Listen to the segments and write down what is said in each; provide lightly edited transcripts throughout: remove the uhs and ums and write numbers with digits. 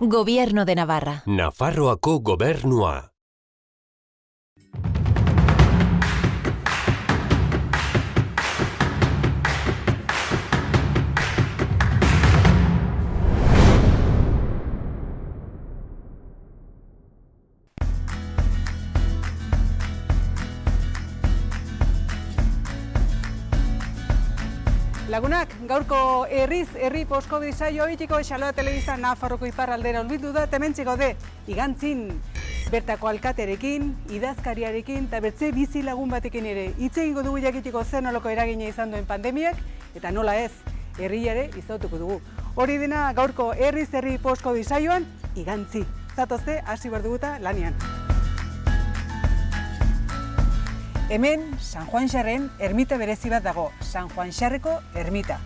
Gobierno de Navarra. Nafarroako gobernua. Lagunak, gaurko herri post-covid saio itiko Xaloa Telebista Nafarroko iparraldera olbitu da, hementxe gaude igantzin bertako alkaterekin, idazkariarekin eta bertze bizi lagun batekin ere hitz egingo dugu jakiteko zer nolako eragina izan duen pandemiak eta nola ez, herriare izautuko dugu. Hori dena gaurko herri post-covid saioan igantzi. Zatozte, hasi behar duguta lanian. Hemen San Juan Xarren ermita berezi bat dago, San Juan Xarreko ermita.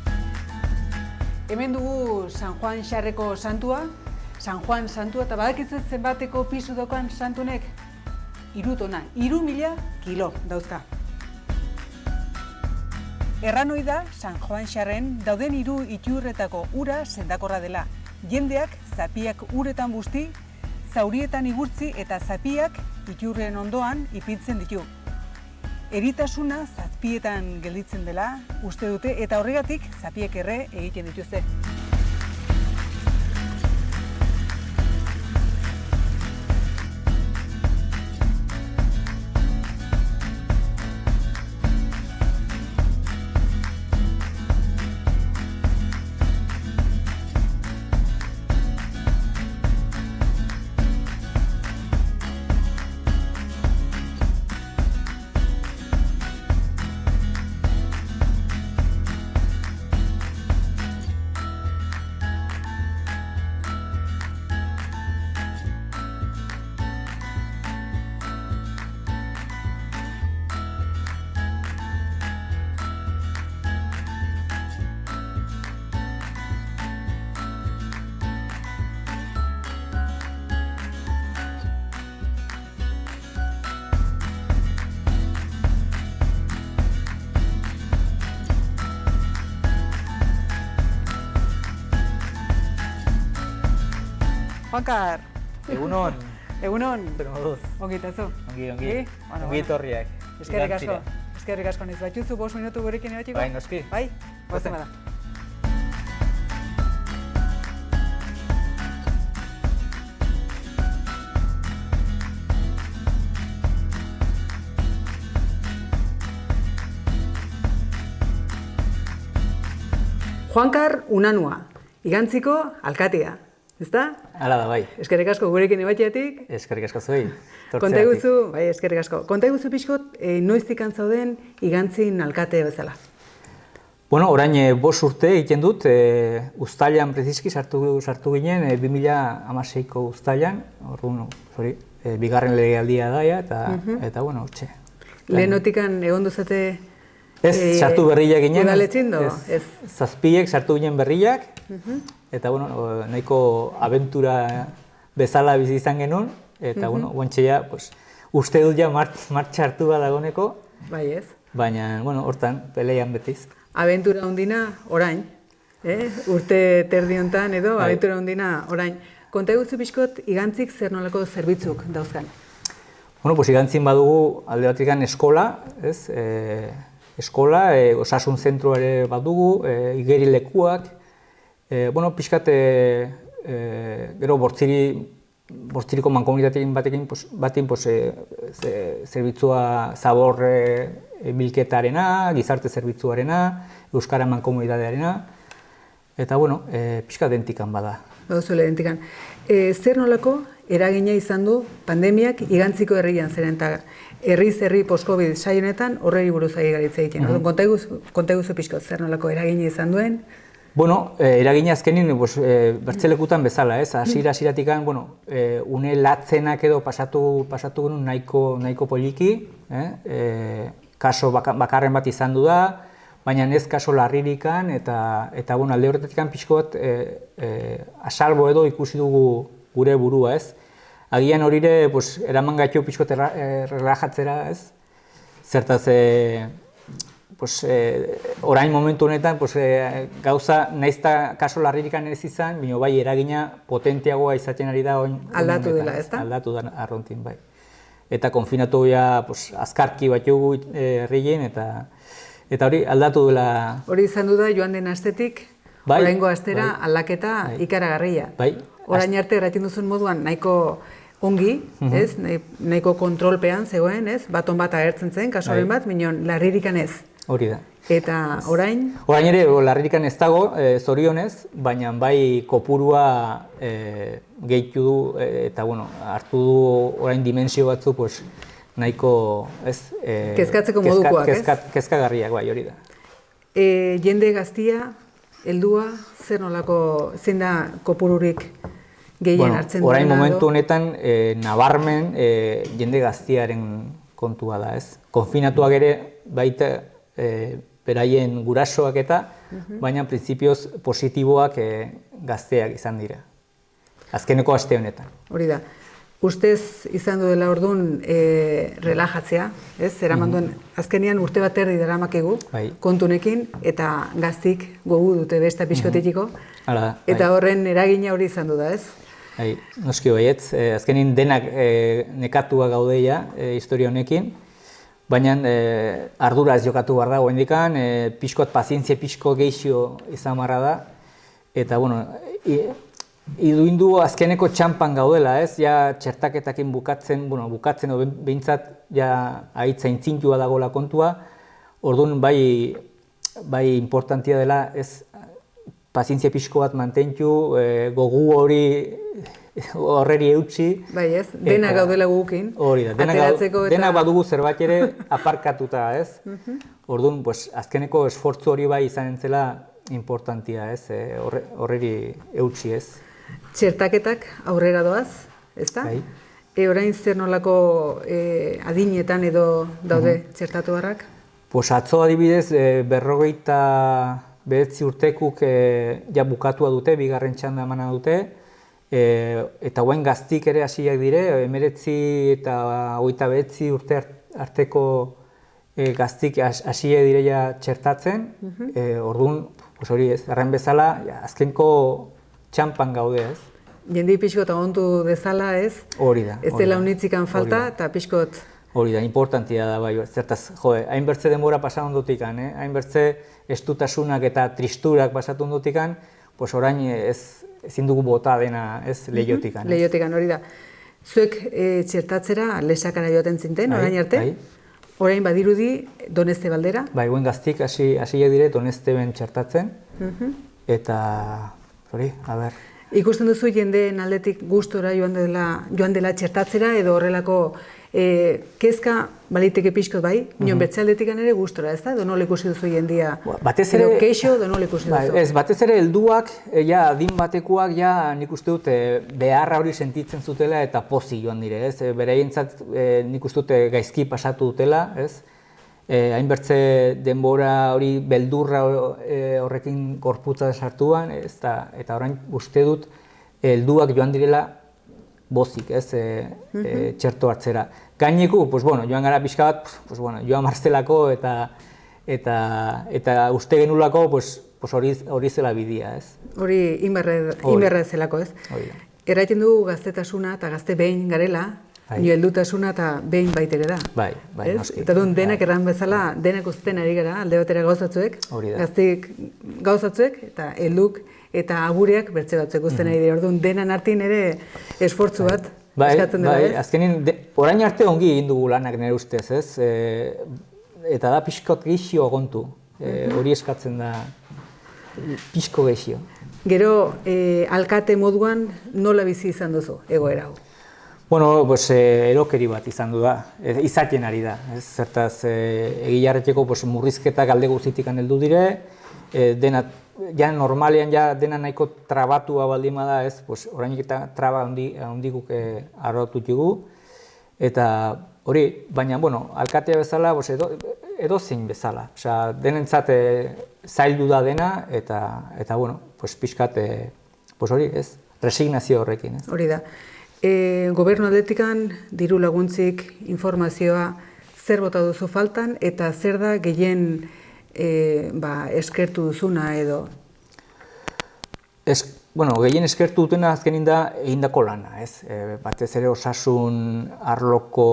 Hemen dugu San Juan Xarreko santua, San Juan santua, eta badakitzen zenbateko pisu dokan santunek? 3 tona, 3.000 kilo dauzka. Erran ohi da San Juan Xarren dauden 3 iturretako ura sendakorra dela. Jendeak zapiak uretan busti, zaurietan igurtzi eta zapiak iturren ondoan ipintzen ditu. Eritasuna zazpietan gelditzen dela uste dute eta horregatik zapiek erre egiten dituzte. Juankar! Egunon! Egunon! Zer moduz? Ongi eta zu? Ongi. Ongi etorriak. Eskerrik asko niz batxuzu 5 minutu gurekin ebatxiko? Bai, noski. Bai? Gozen bada. Juankar Unanua, igantziko alkatea. Ezta? Hala da, bai. Eskerrik asko gurekin ebatxeatik. Eskerrik asko zuei. Konta eguzu, bai, eskerrik asko. Konta eguzu pixkot, noiztik antzauden igantzin alkate bezala? Bueno, orain 5 urte egiten dut, uztailan preziski sartu ginen, 2016ko uztailan, orduan, bigarren legealdia daia, eta bueno, hortxe. Lehenotikan egon duzate... Ez, sartu berriak ginen. Udaletxin do? Ez. Zazpiek sartu ginen berriak, eta bueno, nahiko abentura bezala bizi izan genuen, eta bueno, guantxea, uste dut ja martxa hartu bat dagoneko. Bai ez. Baina, bueno, hortan, peleian betiz. Abentura hundina orain, urte terdi hontan edo, abentura hundina orain. Konta egutzu pixkot, igantzik zer nolako zerbitzuk dauzkan? Bueno, igantzin badugu alde batikan eskola, ez? Eskola, osasun zentro ere badugu, igerilekuak, bueno, pixkat, gero bortziriko mankomunitatekin batekin zerbitzua zabor bilketarena, gizarte zerbitzuarena, euskara mankomunitatearena, eta bueno, pixkat dentikan bada. Baduzuele dentikan. Zer nolako eragina izan du pandemiak igantziko herrian zeren eta herri post-covid saionetan horreri buruz ari garitza egiten. Konta eguzu pixkot zer nolako eragina izan duen? Bueno, eragina azkenin bertzelekutan bezala, ez? Hasiera-hasieratik, bueno, une latzenak edo pasatu genuen nahiko poliki, kaso bakarren bat izan du da, baina ez kaso larririkan, eta bueno, alde horretatik pixko bat asalbo edo ikusi dugu gure burua, ez? Agian horire, eraman gaitu pixko relajatzera, ez? Zertaz, orain momentu honetan, gauza naizta kaso larririkan ez izan, baina bai eragina potenteagoa izaten ari da aldatu dela, ezta? Aldatu da arrontin, bai. Eta konfinatu ja azkarki bat jugu herrien, eta hori aldatu dela... Hori izan du da joan den astetik, oraingo astera aldaketa ikaragarria. Orain arte erraten duzun moduan nahiko ongi, ez? Nahiko kontrolpean zegoen, ez? Baton bat agertzen zen, kasuaren bat, minon larririkan ez. Hori da. Eta orain? Orain ere, larririkan ez dago, zorionez, baina bai kopurua gehitu du, eta hartu du orain dimensio batzu, nahiko, ez? Kezkatzeko modukoak, ez? Kezkagarriak, bai, hori da. Jende gaztia, heldua, zer nolako, zein da kopururik gehien hartzen duena? Orain momentu honetan, nabarmen jende gaztiaren kontua da, ez? Konfinatuak ere baita beraien gurasoak eta, baina printzipioz positiboak gazteak izan dira. Azkeneko aste honetan. Hori da. Ustez izan du dela orduan relajatzea, ez? Zeramanduen azkenean urte bat erdi daramakegu kontunekin, eta gaztik gogu dute besta pixkotetiko, eta horren eragina hori izan du da, ez? Noski baietz, azkenin denak nekatua gaudeia historia honekin, baina arduraz jokatu behar da goendikan, pixkot pazientzia pixko geixio izan marra da, eta iduindu azkeneko txampan gaudela, ez? Ja txertaketakin bukatzen, behintzat ja ahitza intzintua dagoela kontua, orduan bai importantia dela, ez? Pazientzia pixko bat mantentu, gogu horreri eutxi. Bai ez, dena gaudela gukin. Hori da, dena badugu zerbait ere aparkatuta, ez? Orduan, azkeneko esfortzu hori bai izan entzela importantia, ez? Horreri eutxi, ez? Txertaketak aurrera doaz, ez da? Orain zer nolako adinetan edo daude txertatu harrak? Atzo adibidez, 59 urtekuk ja bukatua dute, bigarren txanda emana dute, eta guen gaztik ere hasiak dire, 19 eta 29 urte arteko gaztik hasiak dire ja txertatzen, orduan, hori ez, erren bezala, azkenko txampan gaude, ez? Jendi pixkot agontu dezala, ez? Hori da. Ez dela unitzikan falta, eta pixkot... Hori da, importantia da, bai, zertaz, hainbertze denbora pasan ondotikan, hainbertze estutasunak eta tristurak pasatu ondotikan, orain ezin dugu bota dena, ez, lehiotikan. Lehiotikan, hori da. Zuek txertatzera lesakara joaten zinten, orain arte? Orain badirudi Doneste baldera? Bai, guen gaztik hasiak dire Doneste ben txertatzen, eta... Hori, a ber. Ikusten duzu jendeen aldetik gustora joan dela txertatzera edo horrelako kezka baliteke pixkot bai, minon betze aldetik ere gustora, ez da? Edo nola ikusi duzu jendia, edo keixo, edo nola ikusi duzu? Ez, batez ere helduak, adin batekuak, nik uste dut beharra hori sentitzen zutela eta pozik joan dire, ez? Beraientzat nik uste dut gaizki pasatu dutela, ez? Hainbertze denbora hori beldurra horrekin gorputza sartuan, eta orain uste dut helduak joan direla bozik, ez, txerto hartzera. Gaineku, joan gara pixka bat, joan marzelako eta uste genulako hori zela bidia, ez. Hori inberra zelako, ez. Erraiten dugu gaztetasuna eta gazte behin garela, nio heldutasuna eta behin baitere da. Bai, noski. Eta duen denak erran bezala, denak uzten ari gara, alde batera gauzatzuek, gazteik gauzatzuek, eta helduk eta agureak bertze batzuek uzten ari dira. Orduan denan artin ere esfortzu bat eskatzen dela, ez? Azkenin, orain arte ongi egin dugu lanak nire ustez, ez? Eta da pixkot gehixio agontu, hori eskatzen da pixko gehixio. Gero, alkate moduan nola bizi izan duzu egoera hau? Erokeri bat izan du da, izaten ari da. Zertaz, egilarreteko murrizketak alde guztitik heldu dire, normalean dena nahiko trabatua baldima da, orainik eta traba handiguk arrotu dugu, eta hori, baina, alkatea bezala, edozein bezala. Denentzat zaildu da dena, eta pixkat, hori, resignazio horrekin. Hori da. Gobernu aldetikan diru laguntzik, informazioa, zer bota duzu faltan, eta zer da gehien eskertu duzuna edo? Gehien eskertu dutena azkenin da egindako lana, ez? Batez ere osasun arloko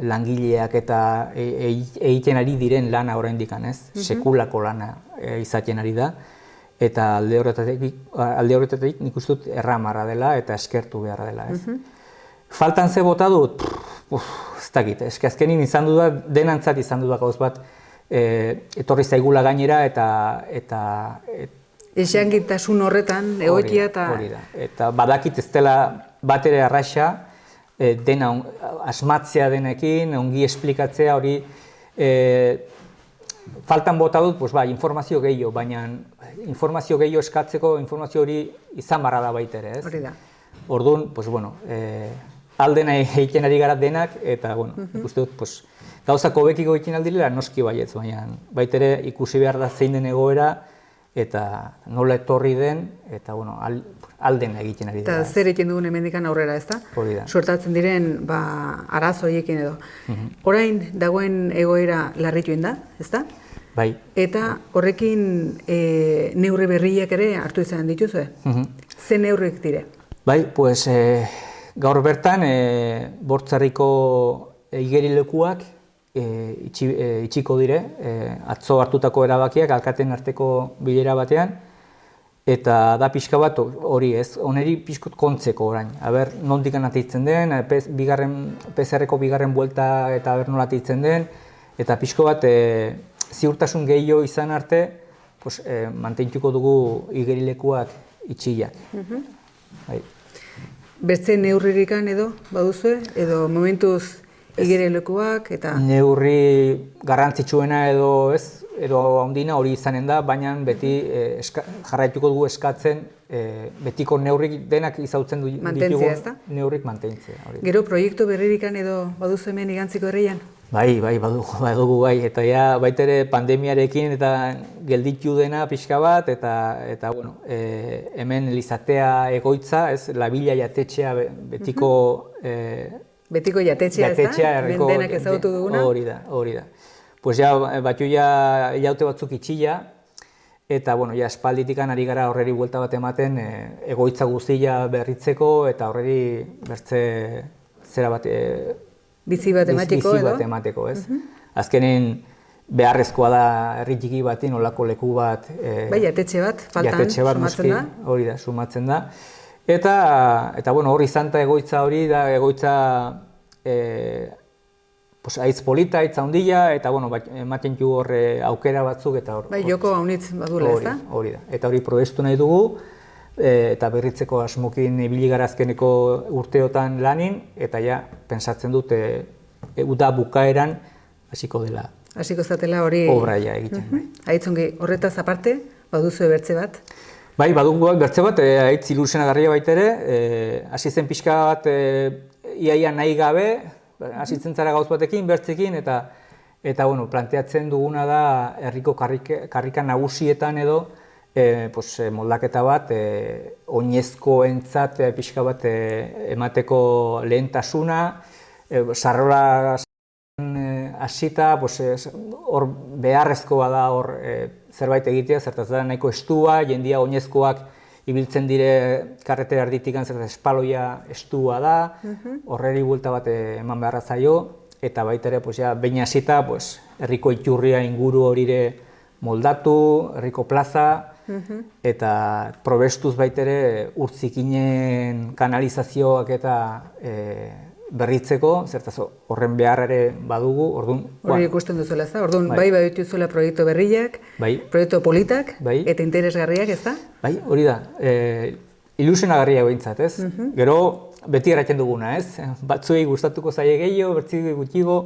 langileak eta egiten ari diren lana oraindik, ez? Sekulako lana izaten ari da. Eta alde horretatik nik uste dut erramarra dela eta eskertu beharra dela, ez? Faltan ze bota dut, ez dakit, azkenin izan du da, denantzat izan du da gauz bat, etorri zaigula gainera eta Esangintasun horretan, egoikia eta... Hori da, eta badakit ez dela bat ere arraxa, dena asmatzea denekin, ongi esplikatzea hori, faltan bota dut, informazio gehiago, baina informazio gehiago eskatzeko, informazio hori izan barra da baita ere, ez? Hori da. Orduan, aldena egiten ari gara denak, eta, ikuste dut, gauzak hobekiko egiten aldirela, noski baietz, baina baita ere ikusi behar da zein den egoera, eta nola etorri den, eta, alden egiten ari da. Eta zer egiten dugun hemendikan aurrera, ez da? Hori da. Suertatzen diren, arazo horiekin edo. Orain dagoen egoera larrituen da, ez da? Bai. Eta horrekin neurri berriak ere hartu izan dituzue? Ze neurriek dire? Bai, gaur bertan, Bortzarriko igerilekuak itxiko dire, atzo hartutako erabakiak alkateen arteko bilera batean, eta da pixka bat hori ez, oneri pixkot kontzeko orain. Aber, nondik ateitzen den, PCR-ko bigarren buelta eta aber nola ateitzen den, eta pixko bat ziurtasun gehiago izan arte, mantentuko dugu igerilekuak itxiak. Beste neurririkan edo, baduzue, edo momentuz igerilekuak eta... Neurri garrantzitsuena edo ez, edo handina hori izanen da, baina beti jarraituko dugu eskatzen, betiko neurrik denak izautzen ditugu neurrik mantentzea. Gero proiektu berririkan edo baduzu hemen Igantziko herrian? Bai, badugu bai, eta baita ere pandemiarekin eta gelditu dena pixka bat, eta hemen Elizatea egoitza, labila jatetxea betiko... Betiko jatetxea, ez da? Denak ezagutu duguna? Hori da. Batxu jaute batzuk itxila, eta espalditikan ari gara horreri buelta bat ematen egoitza guztia berritzeko, eta horreri bertze zera bat... Bizi bat emateko, edo? Bizi bat emateko, ez? Azkenen beharrezkoa da herri txiki batin, olako leku bat... Bai, jatetxe bat, faltan, sumatzen da? Hori da, sumatzen da. Eta hori zanta egoitza hori da egoitza aitz polita, aitz handia, eta ematen du horre aukera batzuk eta hor... Bai, joko haunitz badula, ez da? Hori da, eta hori probestu nahi dugu, eta berritzeko asmokin ibili gara azkeneko urteotan lanin, eta pentsatzen dut uda bukaeran hasiko dela. Hasiko zatela hori... Obraia egiten. Aitzongi, horretaz aparte, baduzu bertze bat? Bai, badugu bertze bat, aitz ilusionagarria baita ere, hasi zen pixka bat iaia nahi gabe, hasitzen zara gauz batekin, bertzekin, eta planteatzen duguna da herriko karrika nagusietan edo moldaketa bat, oinezkoentzat pixka bat emateko lehentasuna, sarrola hasita, hor beharrezkoa da hor zerbait egitea, zertaz da nahiko estua, jendia oinezkoak ibiltzen dire karretera erditikan, zertaz espaloia estua da, horreri buelta bat eman beharra zaio, eta baita ere, behin hasita, herriko iturria inguru horire moldatu, herriko plaza, eta probestuz baita ere urtzikinen kanalizazioak eta berritzeko, zertaz horren behar ere badugu, orduan... Hori ikusten duzuela, ez da? Orduan, bai badituzuela proiektu berriak, proiektu politak, eta interesgarriak, ez da? Bai, hori da, ilusionagarria behintzat, ez? Gero, beti erratzen duguna, ez? Batzuei gustatuko zaie gehiago, bertzi gutxigo,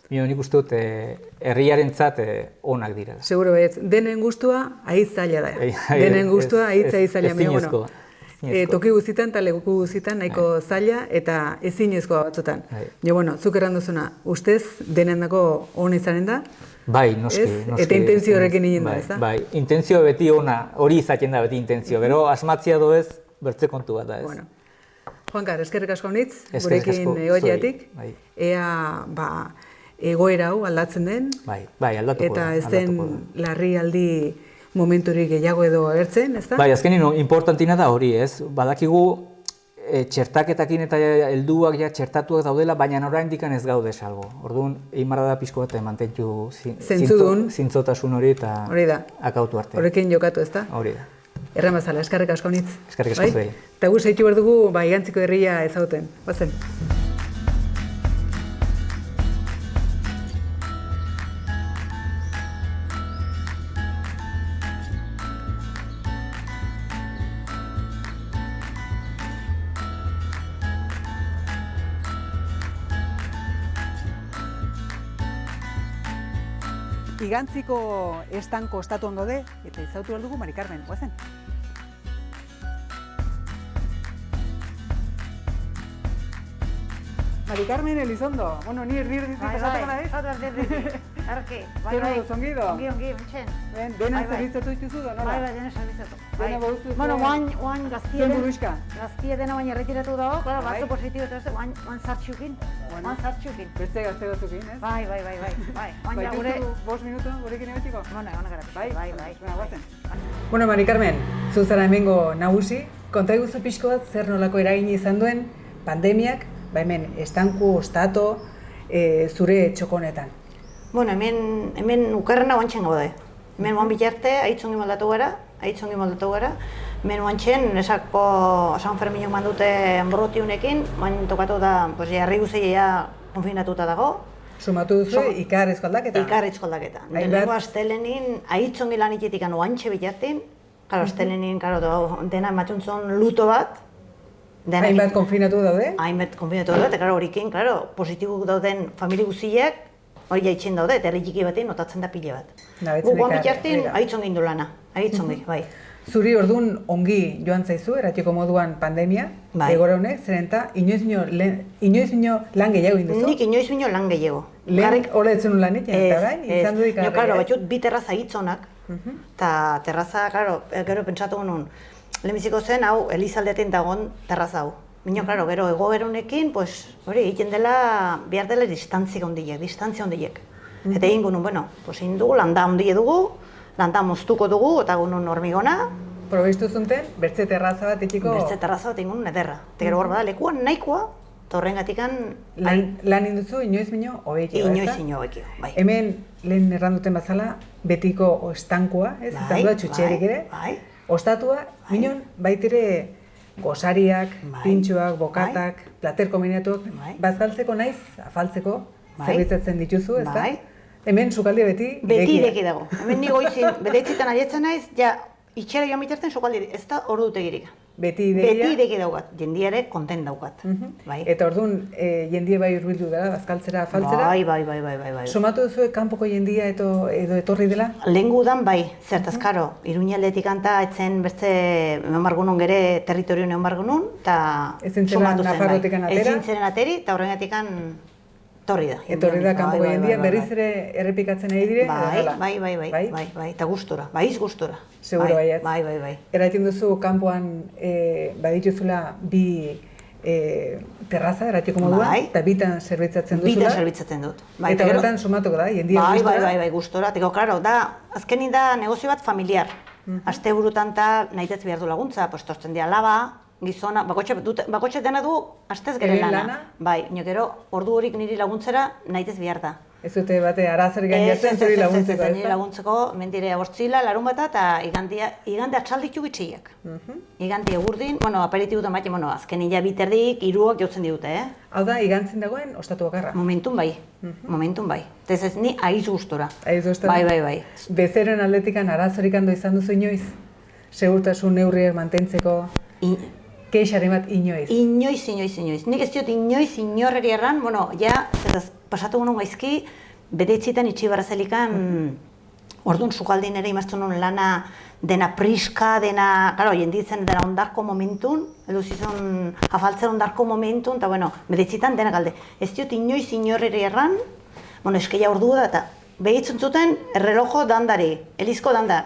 nik uste dut herriarentzat onak direla. Seguro baietz, denen gustua ahitz zaila da. Denen gustua ahitz zaila. Toki guztitan eta leku guztitan nahiko zaila eta ezinezkoa batzutan. Zuk erran duzuna, ustez denendako ona izanen da? Bai, noski. Eta intentzio horrekin egin da, ez da? Bai, intentzio beti ona, hori izaten da beti intentzio, gero asmatzia doez bertze kontu bat da, ez? Juankar, eskerrik asko honitz, gurekin egoiatik. Ea, egoera hau aldatzen den, Bai, aldatuko da. eta ez den larrialdi momenturik gehiago edo agertzen, ez da? Bai, azkenin importantina da hori, ez? Badakigu txertaketakin eta helduak ja txertatuak daudela, baina oraindik ez gaude salgo. Orduan, egin behar da pixko bat mantentu zintzotasun hori eta hori da. akautu arte. Horrekin jokatu, ez da? Hori da. Erran bazala, eskarrik asko nitz. Eskerrik asko zuei. Eta gu zeitu behar dugu, igantziko herria ezauten. Bazen. Igantziko estanko ostatuan gaude, eta izautu behar dugu Mari Carmen, guazen. Mari Carmen Elizondo, bueno, ni erdi pasatuko naiz? Erdi, arki. Zer modu, zongido? Ongi, mitzen. Dena zerbitzatu dituzu da, nola? Bai, dena zerbitzatu. Dena baduzu Bueno, oain gaztie Zuen buruxka? Gaztie dena baina erretiratu dago, claro, Bai. batzu positibo eta ez, oain zartxukin. Bueno. Oain zartxukin. Beste gazte batzukin, ez? Bai. Oain ja gure... Baituzu 5 minutu gurekin egotxiko? Bueno, egon gara. Bai? Bai. Baina, guazen. Bueno, Mari Carmen, zu zara hemengo nagusi, konta iguzu pixko bat zer nolako eragin izan duen pandemiak, hemen estanku, ostato, zure txokonetan. Bueno, hemen ukarrena oantxen gaude. Hemen oan bitarte, aitzongi moldatu gara. Hemen oantxen, esako San Ferminok mandute enborrotiunekin, oan tokatu da, jarri guzeia konfinatuta dago. Sumatu duzu ikarrizko aldaketa? Ikarrizko aldaketa. Lehenengo astelenin, aitzongi lan itxetikan oantxe bitartin, astelenin, dena ematuntzon luto bat. Hainbat konfinatu daude? Hainbat konfinatu daude, eta horikin, positibo dauden famili guziek, hori jaitzen daude, eta herri txiki batean notatzen da pile bat. Guan bitartin, aitzongi indu lana, aitzongi, bai. Zuri orduan ongi joan zaizu, eratiko moduan pandemia, egora honek, zeren eta inoiz bino lan gehiago induzu? Nik inoiz bino lan gehiago. Lehen hola etzen un lanik, eta bai, izan du ikarri. Batxut bi terraza hitzonak, eta terraza, gero pentsatu genuen, lehenbiziko zen, hau, Elizaldeaten dagoen terraza hau. Bino, gero egoerunekin, hori, egiten dela, behar dela distantzia hondiek. Eta egin genuen, egin dugu, landa hondia dugu, landa moztuko dugu, eta genuen hormigona. Probeistu zunten, bertze terraza bat etxiko? Bertze terraza bat egin genuen ederra. Eta gero hor bada, lekuan nahikoa, eta horrengatikan... Lan induzu, inoiz bino, hobekio, ez da? Inoiz bino, hobekio, bai. Hemen, lehen erranduten bazala, betiko estankoa, ez? Izan duda txutxerik ere? Bai. Ostatua, minon, baitire gosariak, pintxoak, bokatak, plater kombinatuak, bazkaltzeko naiz, afaltzeko, zerbitzatzen dituzu, ez da? Hemen sukaldia beti ireki dago. Hemen ni goizin, bedeitzitan arietzen naiz, ja, itxera joan bitartzen sukaldi, ez da ordu dutegirik. Beti ireki daukat, jendiare konten daukat. Eta orduan, jendie bai urbildu dela, bazkaltzera, afaltzera? Bai. Somatu duzu kanpoko jendia edo etorri dela? Lehengu dan bai, zertaz, karo, Iruñaldetik anta etzen bertze eman bargunun gere territorio eman bargunun, eta somatu zen bai. Ezin zeren ateri, eta horregatikan torri da. Etorri da kanpoko jendia, berriz ere errepikatzen nahi dire? Bai, eta gustora, baiz gustora. Seguro baiat. Bai. Eraiten duzu kanpoan badituzula bi terraza, eratiko moduan, eta bitan zerbitzatzen duzula? Bitan zerbitzatzen dut. Eta horretan somatuko da, jendia gustora? Bai, gustora. Teko, klaro, da, azkenin da negozio bat familiar. Aste burutan eta nahitetz behar du laguntza, tortzen dira laba, gizona, bakotxe dena du, astez gero lana. Bai, gero, ordu horik niri laguntzera nahitetz behar da. Ez dute bate arazer gainatzen zuri laguntzeko, ez da? Niri laguntzeko, mendire abortzila, larun bata, eta igande atxalditu bitxiak. Igande egurdin, aperitibu da maite, azkenin ja biterdik, hiruak jautzen digute, Hau da, igantzin dagoen, ostatu bakarra? Momentun bai. Eta ez ni aiz gustora. Aiz gustora? Bai. Bezeroen aldetikan arazorik hando izan duzu inoiz? Segurtasun neurriak mantentzeko? Keixaren bat inoiz? Inoiz. Nik ez diot inoiz inorreri erran, pasatu guen gaizki, bedeitzitan itxibarra zelikan, orduan sukaldin ere imaztu nuen lana dena priska, dena, jenditzen dena ondarko momentun, edo zizun afaltzen ondarko momentun, eta bedeitzitan dena galde. Ez diot inoiz inorreri erran, eskeia ordu da, eta behitzun zuten errelojo dandari, elizko danda.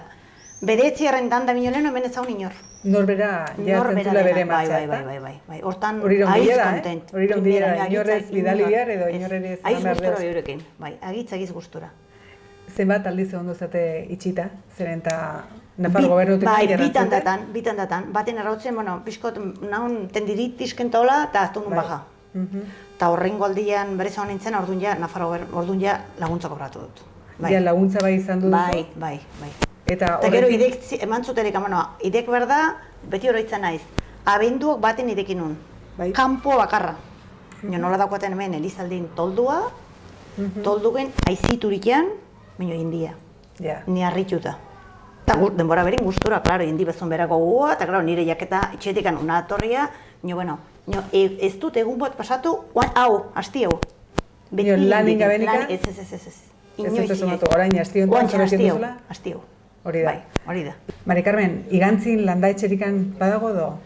Bedeitzi erren danda minoleno hemen ez zaun inor. Norbera jartzen zula bere martxa, ezta? Bai. Hortan, Hori aiz iraun kontent. Hori iraun bidea, inorrez bidali behar edo inorrez Aiz eman behar gustura deuz. eurekin, bai, agiz gustura. Zenbat aldiz egon duzate itxita, zeren eta Nafar gobernutik Bai, bitan datan. Baten errautzen, pixkot, nahun tendiritis kentola eta aztu nun baja. Eta horrengo aldian berez hau nintzen, orduan ja laguntza kobratu dut. Ja, laguntza bai izan duzu? Bai. Eta gero idek eman zuterik, idek behar da, beti oroitzen naiz. Abenduak baten idekin nun. Kampo bakarra. Nola dagoaten hemen Elizaldin toldua, toldugen aiziturikian, baina india. Ni harrituta. Eta denbora berin gustura, klaro, indi bezon berako gua, eta klaro, nire jaketa etxeetikan una atorria, ez dut egun bat pasatu, hau, asti hau. Lanin gabenikan? Ez. Ez ez somatu, orain asti honetan zorrekin duzula? Asti hau. Hori da. Hori da. Mari Carmen, igantzin landa etxerikan badago do?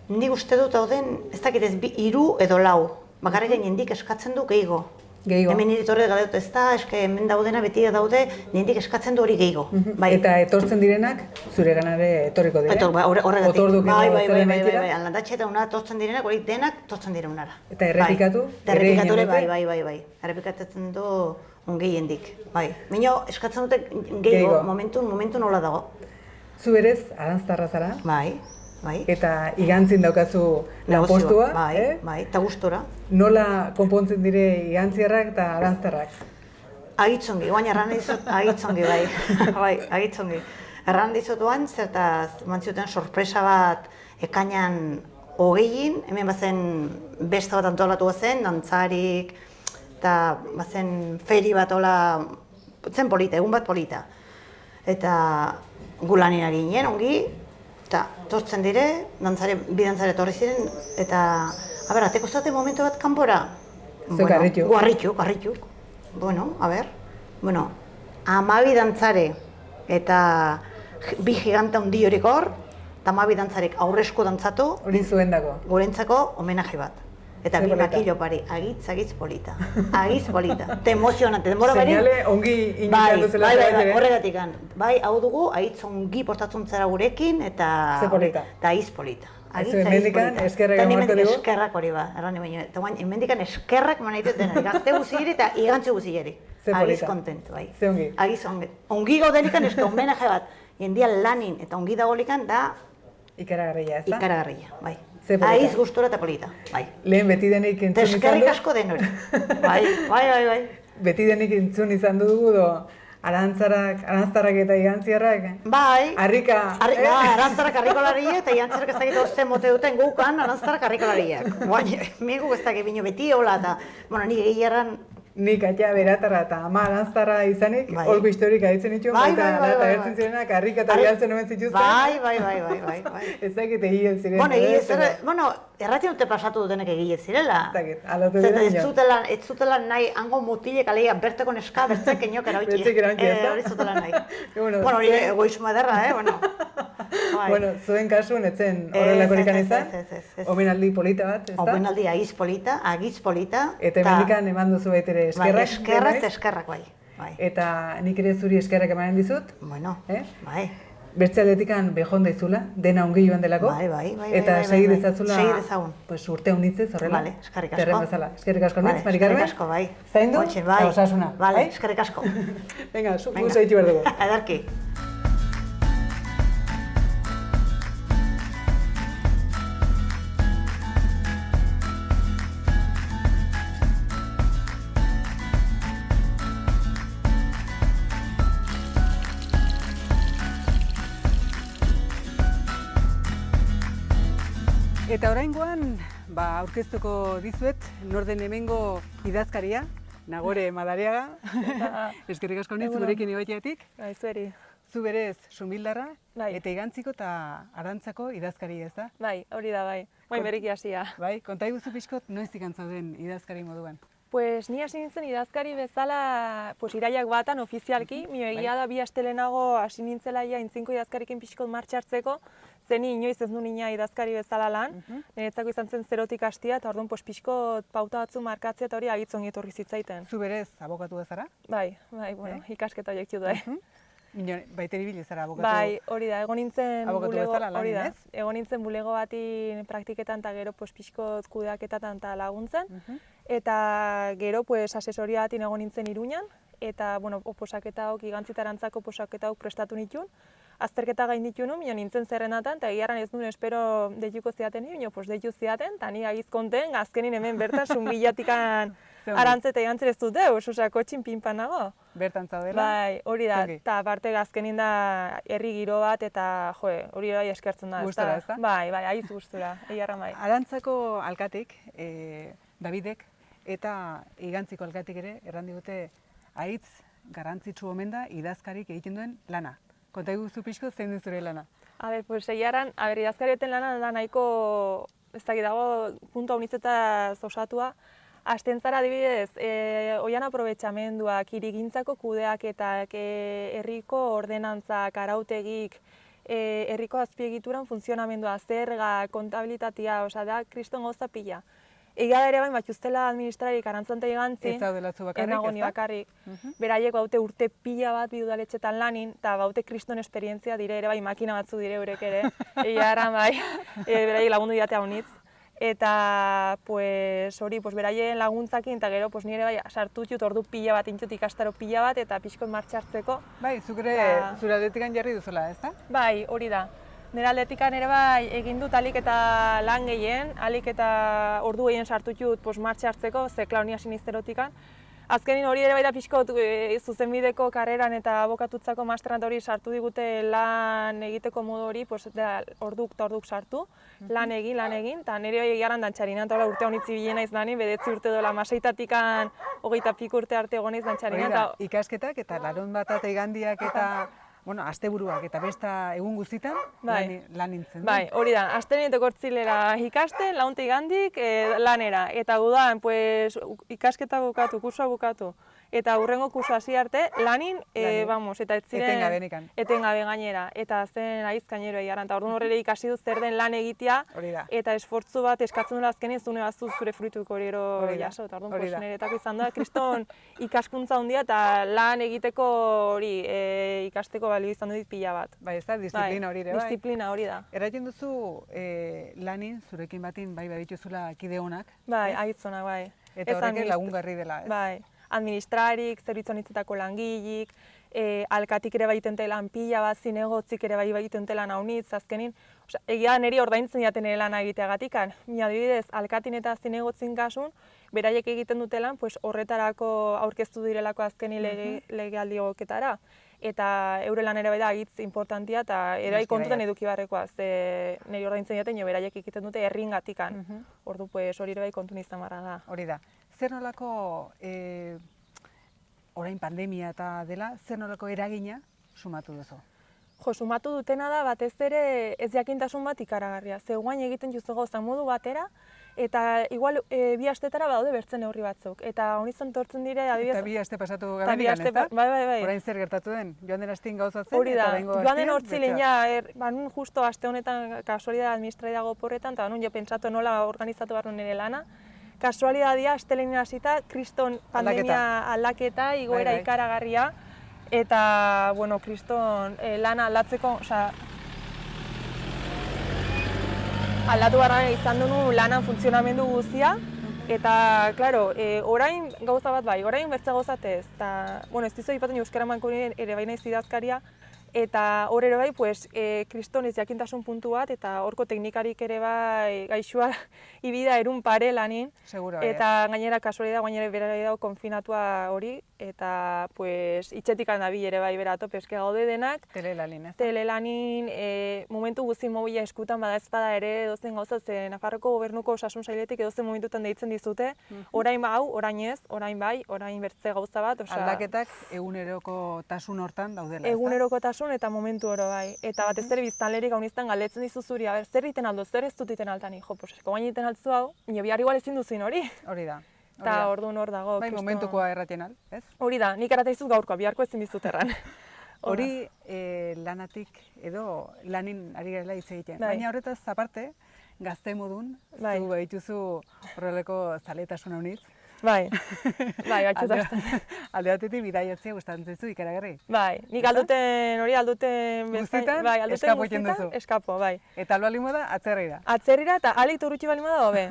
Nik uste dut dauden, ez dakit ez, 3 edo 4. Bakarrik jendik eskatzen du gehiago. Hemen nire etorre gara dut ez da, hemen daudena beti daude, jendik eskatzen du hori gehiago. Eta etortzen direnak, zure ganare etorriko dira? Horregatik. Bai, landatxe eta una etortzen direnak, hori denak etortzen dira unara. Eta errepikatu? Errepikatu ere, bai. Errepikatzen du ongi jendik, bai. Mino, eskatzen dute gehiago, momentu nola dago. Zu berez, aranztarra zara? Bai. Eta igantzin daukazu lanpostua? Bai, eta gustora. Nola konpontzen dire igantziarrak eta aranztarrak? Agitzongi, guain erran dizut, agitzongi, bai, agitzongi. Erran dizut guain, zertaz, mantzioten sorpresa bat ekainan 20, hemen bazen beste bat antolatu zen, dantzarik, eta bazen feri bat ola, zen polita, egun bat polita. Eta gulanina ginen, ongi, eta tortzen dire, bi dantzare torri ziren, eta, ateko zate momentu bat kanpora. Zuek harritu? Harritu. Bueno, 12 dantzare eta 2 giganta hundi horik hor, eta 12 dantzarek aurrezko dantzatu. Hori zuen dago? Gurentzako homenaje bat. Eta 2 makilo pari, agitz polita. Te emozionante, denbora beri. Seinale ongi indikatu zela. Bai, horregatik. Bai, hau dugu, agitz ongi portatzen zara gurekin, eta agitz polita. Ez emendikan eskerrak amartu dugu? Eskerrak hori ba, erran baino. Eta guain, emendikan eskerrak manaitu denak. Gazte guzigeri eta igantze guzigeri. Agitz kontent, bai. Ze ongi? Agitz ongi. Ongi gaudelikan eske homenaje bat. Jendia lanin eta ongi dagolikan da... Ikaragarria, ez da? Ikaragarria, bai. Aiz gustura eta polita, bai. Lehen beti denik entzun izan du? Eskerrik asko den hori. Bai. Beti denik entzun izan dugu do, arantztarrak eta igantziarrak? Bai. Harrika. Arantztarrak harrikolariak eta igantziarrak ez dakit orzen mote duten gukan arantztarrak harrikolariak. Migu ez dakit bino beti hola eta, nik egiarran... Nik atia beratarra eta ama arantztarra izanik, holko historika ditzen dituen, eta agertzen zirenak harrika eta bialtzen omen zituzten. Bai. Ez dakit egile ziren. Erratien dute pasatu dutenek egile zirela. Ez dakit, alotu dira nio. Ez zutela nahi hango mutilek aleia berteko neska, bertzek eniok erautxi. Bertzek erautxi, ez da? Hori zutela nahi. Hori egoismo ederra, Zuen kasun, etzen horrelakorik izan? Omenaldi polita bat, ez da? Omenaldi agitz polita. Eta emendikan eman duzu baitere eskerrak? Eskerrak eta eskerrak, bai. Eta nik ere zuri eskerrak emanen dizut? Bueno, bai. Bertzealetikan behon daizula, dena ongi joan delako. Bai. Eta segi dezatzula, segi dezagun. Urte honitzez, horrela. Vale, eskerrik asko. Terren bezala. Eskerrik asko nitz, Mari Carmen. Eskerrik asko, bai. Zaindu, eta osasuna. Vale, eskerrik asko. Venga, gu zaitu behar dugu. Adarki. Eta oraingoan, aurkeztuko dizuet, norden hemengo idazkaria, Nagore Madariaga. Eskerrik asko nitz, gurekin ibaiatik. Zueri. Zu berez, sumildarra, eta igantziko eta arantzako idazkari, ez da? Bai, hori da, bai. Bain beriki hasia. Bai, konta iguzu pixkot, noiztik antzauden idazkari moduan? Pues ni hasi nintzen idazkari bezala, iraiak batan ofizialki, egia da 2 astelenago hasi nintzela intzinko idazkarikin pixkot martxartzeko, zeni inoiz ez nu nina idazkari bezala lan, niretzako izan zen zerotik hastia, eta orduan pixkot pauta batzu markatzea eta hori agitzongi etorri zitzaiten. Zu berez, abokatu bezala? Bai, ikasketa horiek da. Baiter ibili zara abokatu. Bai, hori da, egon nintzen Abokatu bezala lan, hori da, ez? egon nintzen bulego bati praktiketan eta gero pixko kudeaketatan eta laguntzen. Eta gero asesoria batin egon nintzen Iruñan, eta oposaketa hok, igantzitarantzako oposaketa hok prestatu nituen. Azterketa gain ditu nun, nintzen zerrenatan, eta egiaran ez nuen espero deituko ziaten nio, deitu ziaten, eta ni agizkonten, azkenin hemen bertan sunbilatikan arantze eta igantzen ez dute, osea, kotxin pinpan nago. Bertan zaudela? Bai, hori da, eta aparte azkenin da herri giro bat, eta hori bai eskertzen da. Gustora, ez da? Bai, aiz gustura, egiarra bai. Arantzako alkatik, Davidek, eta igantziko alkatik ere, erran digute, aitz garrantzitsu omen da idazkarik egiten duen lana. Konta iguzu pixko, zein den zure lana? Egiaran, idazkarioten lana da nahiko, ez dakit dago, puntu haunitzetaz osatua. Hasten zara adibidez, oian aprobetxamenduak, hirigintzako kudeaketak, herriko ordenantzak, arautegik, herriko azpiegituran funtzionamendua, zerga, kontabilitatea, da, kriston gauza pila. Egia da ere bain, batxuztela administrarik arantzante igantzi, ez zaudela zu bakarrik, enago ni bakarrik. Beraiek baute urte pila bat bidudaletxetan lanin, eta baute kriston esperientzia dire ere bai, makina batzu dire eurek ere. Egia erran bai, beraiek lagundu diatea honitz. Eta hori, beraien laguntzakin, eta gero nire bai sartu dut ordu pila bat, intut ikastaro pila bat, eta pixkot martxartzeko. Bai, zuk ere zure aldetikan jarri duzula, ez da? Bai, hori da. Nire aldetikan ere bai egin dut alik eta lan gehien, alik eta ordu gehien sartu dut martxartzeko, ze klaunia sinizterotikan. Azkenin hori ere bai da pixkot zuzenbideko karreran eta abokatutzako masteran hori sartu digute lan egiteko modu hori, orduk eta orduk sartu, lan egin, eta nire hori egiaran dantxarina, eta urte honitzi bilen naiz nani, bedetzi urte dola maseitatikan hogeita pik urte arte egon naiz dantxarina. Hori da, ikasketak eta larun bat eta igandiak eta asteburuak eta besta egun guztitan lan nintzen. Bai, hori da, astenetik hortzilera ikasten, launte igandik lanera. Eta gudan, ikasketa bukatu, kursua bukatu. Eta hurrengo kursu hasi arte, lanin, eta ez ziren... Etengabe nikan. Etengabe gainera. Eta zen aiz gainero egiaran. Eta orduan horrela ikasi dut zer den lan egitea. Eta esfortzu bat eskatzen dut azkenin zune baztu zure fruituko horiero jaso. Eta orduan niretako izan da, kriston ikaskuntza handia eta lan egiteko hori ikasteko balio izan dut pila bat. Bai, ez da, disiplina hori ere, bai. Disiplina hori da. Erraiten duzu lanin, zurekin batin, bai badituzula kide honak. Bai, aitzonak, bai. Eta horrekin lagungarri dela, ez? Bai. Administrarik, zerbitzu honitzetako langilik, alkatik ere baitente lan pila bat, zinegotzik ere baitente lan haunitz, azkenin. Egia niri ordaintzen jaten ere lan egiteagatikan. Mina adibidez, alkatin eta zinegotzin kasun, beraiek egiten dute lan, horretarako aurkeztu direlako azkeni legealdi egoketara. Eta eure lan ere bai da hitz importantia eta erai kontutan eduki barrekoa, ze niri ordaintzen jaten jo beraiek egiten dute herringatikan. Ordu hori ere bai kontu izan barra da. Hori da. Zer nolako, orain pandemia eta dela, zer nolako eragina sumatu duzu? Sumatu dutena da batez ere ez jakintasun bat ikaragarria. Ze guain egiten juzu gauzak modu batera, eta igual bi astetara badaude bertzen neurri batzuk. Eta honizan tortzen dire, adibidez... Eta bi aste pasatu garandikan, ez da? Bai. Orain zer gertatu den? Joan den astin gauzatzen? Hori da, joan den hortzilen, nun justo aste honetan kasualidad administraidago porretan, eta nun jo pentsatu nola organizatu behar nire lana. Kasualidadia, astelenin hasita, kriston pandemia aldaketa, igoera ikaragarria, eta, kriston lana aldatzeko, aldatu barra izan dunu lanan funtzionamendu guztia, eta, klaro, orain gauza bat bai, orain bertza gauzatez, eta, ez dizu ipaten euskara mankoinen ere bai naiz idazkaria, eta hor ere bai, kriston ez jakintasun puntu bat, eta horko teknikarik ere bai gaixua ibida erun pare lanin, eta gainera kasualidad, gainera berari dago konfinatua hori, eta itxetik handabil ere bai bera topeske gaude denak. Telelanin, ez? Telelanin, momentu guzti mobila eskutan bada ez bada ere edozen gauza, ze Nafarroko gobernuko osasun sailetik edozen momentutan deitzen dizute, orain hau, orain ez, orain bai, orain bertze gauza bat. Aldaketak eguneroko tasun hortan daudela, ez da? Eguneroko tasun eta momentu oro bai. Eta batez ere biztanlerik gauniztan galdetzen dizu zuri, zer egiten aldo, zer ez dut egiten altan, esko baina egiten altzu hau, nio bihar igual ezin duzin hori. Hori da. Eta orduan hor dago. Bai, momentukoa erratien al, ez? Hori da, nik errata izuz gaurkoa, biharko ezin dizut erran. Hori lanatik edo lanin ari garela hitz egiten. Baina horretaz aparte, gazte modun, zu behituzu horreleko zaletasun honitz. Bai, batxutastan. Alde batetik bidaiatzea gustatzen zaizu ikaragarri. Bai, nik alduten Guztietan, bai, alduten eskapo egiten guztietan, duzu. eskapo, bai. Eta alba limoda atzerrira. Atzerrira eta alik turutxi balima da hobe.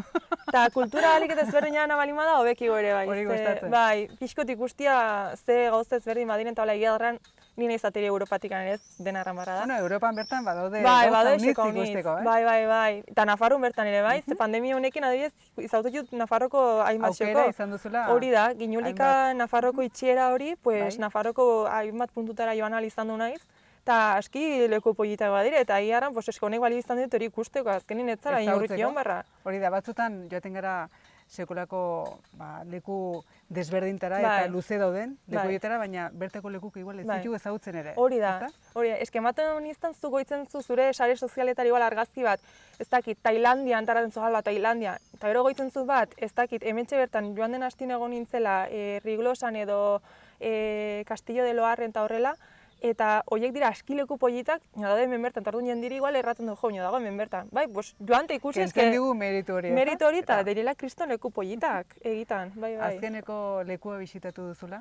Eta kultura alik eta ezberdina balima da hobeki ere bai. Hori Ze, gustatzen. Bai, pixkot ikustia ze gauza ezberdin badiren eta hola egia darran ni nahi zateri Europatik ere ez dena erramarra da. Bueno, Europan bertan badaude Bai, gauza unitz badexeko unitz. ikusteko, Bai. Eta Nafarroan bertan ere bai, ze pandemia honekin adibidez izautut Nafarroko hainbat Aukera izan duzula. Hori da, ginulika hainbat. Nafarroko itxiera hori, pues Bai. Nafarroko hainbat puntutara joan ahal izan du naiz. Eta aski leku politak badire, eta egiaran, pues esko honek balio izan dut hori ikusteko, azkenin ez zara Ezagutzeko. inurrikion barra. Hori da, batzutan joaten gara sekulako leku desberdintara Bai. eta luze dauden leku Bai. horietara, baina bertako lekuko igual ez Bai. ditugu ezagutzen ere. Hori da, ezta? hori da. Eske ematen niztan zu goitzen zu zure sare sozialetara igual argazki bat, ez dakit, Tailandian taraten zu hala Tailandia, eta gero goitzen zu bat, ez dakit, hementxe bertan joan den astin egon nintzela Riglosan edo Castillo de Loarren eta horrela, eta horiek dira askileku politak, daude hemen bertan, eta orduan jendiri igual erraten du, jo, dago hemen bertan. Bai, pues joan te ikusi Kentzen digu meritu hori, ezta? meritu hori eta direla kriston leku politak egitan, bai. Azkeneko lekua bisitatu duzula,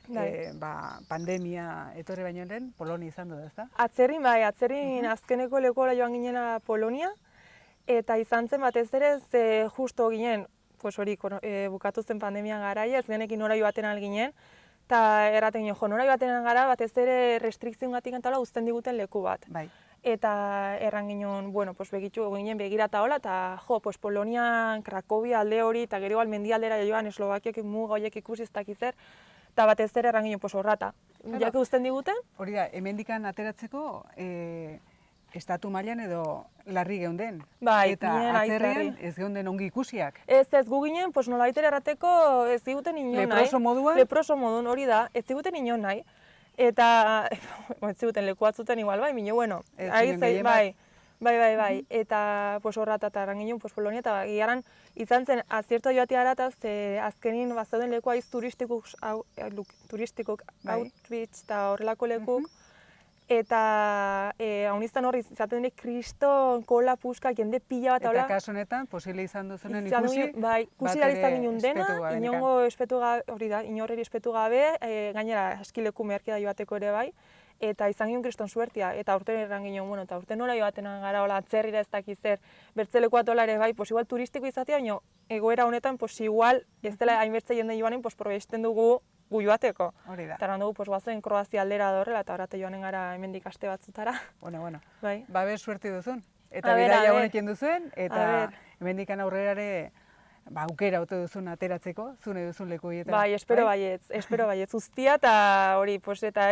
Bai. pandemia etorri baino lehen, Polonia izan du da, ezta? Atzerrin azkeneko lekura joan ginena Polonia, eta izan zen batez ere, ze justo ginen, pues hori, bukatu zen pandemia garaia, ez genekin nora joaten al ginen, eta erraten ginen, jo, nora joaten gara, batez ere restrikzioengatik antala uzten diguten leku bat. Bai. Eta erran ginen, bueno, pues ginen begirata hola, eta jo, pues Polonian, Cracovia alde hori, eta gero mendialdera joan, Eslovakiak muga horiek ikusi ez dakiz zer, eta batez ere erran ginen, pues horrata. Jake uzten diguten? Hori da, hemendikan ateratzeko estatu mailan edo larri geunden. Bai, eta ginen atzerrian larri. ez geunden ongi ikusiak. Ez, gu ginen, pues nolabait ere errateko ez ziguten inon nahi. Leproso moduan? Leproso modun, hori da, ez ziguten inon nahi. Eta, ez ziguten leku batzuten igual, bai, mino, bueno, Ez ari zinen zei, gehien bat. bai. Eta, pues horrata eta eran ginen, pues Polonia, eta giaran izan zen, azierto joatea arataz, azkenin bazauden leku aiz turistikok, Bai. outreach eta horrelako lekuk, eta haun izan horri izaten dene kriston, kola, puska, jende pila bat, Eta hola. kasu honetan, posible izan duzunen Izan ikusi, duen, bai, ikusi bat gara izan ere ginen dena, espetu gabe inongo espetu gabe, hori da, inorreri espetu gabe, gainera askileku merke da joateko ere bai, eta izan ginen kriston suertia, eta urte erran ginen, bueno, eta urte nola joaten gara, hola, atzerrira ez dakiz zer, bertzeleko atola ere bai, pues igual turistiko izatea, baina egoera honetan, pues igual, ez dela hainbertze jende joanen, pues probesten dugu gu joateko. Hori da. Eta erran dugu, pues guazen Kroazia aldera horrela, eta horrate joanen gara hemendik aste batzutara. Bueno. Bai. Babe suerte duzun. Eta A ber, bidaia a ber. honekin duzuen, A eta ber. hemendikan aurrerare aukera ote duzun ateratzeko, zune duzun leku horietara. Bai, espero baietz guztia, eta hori, pues, eta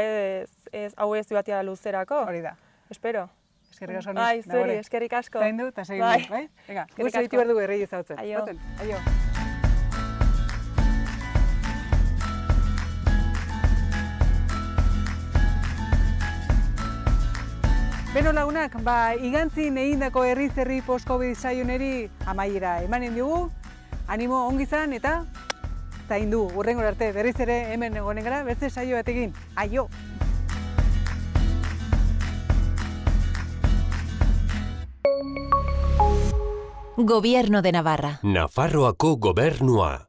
hau ez joatea luzerako. Hori da. Espero. Eskerrik asko. Bai, zuri, eskerrik asko. Zaindu eta segidu, Bai. bai? Venga, Eskerrik guzti ditu asko. behar dugu errei ezautzen. Aio. Goazen, aio. Beno lagunak, igantzin egindako herri post-covid saioneri amaiera emanen dugu, animo ongi izan eta zaindu, hurrengora arte, berriz ere hemen egonen gara, beste saio batekin. Aio! Gobierno de Navarra. Nafarroako gobernua.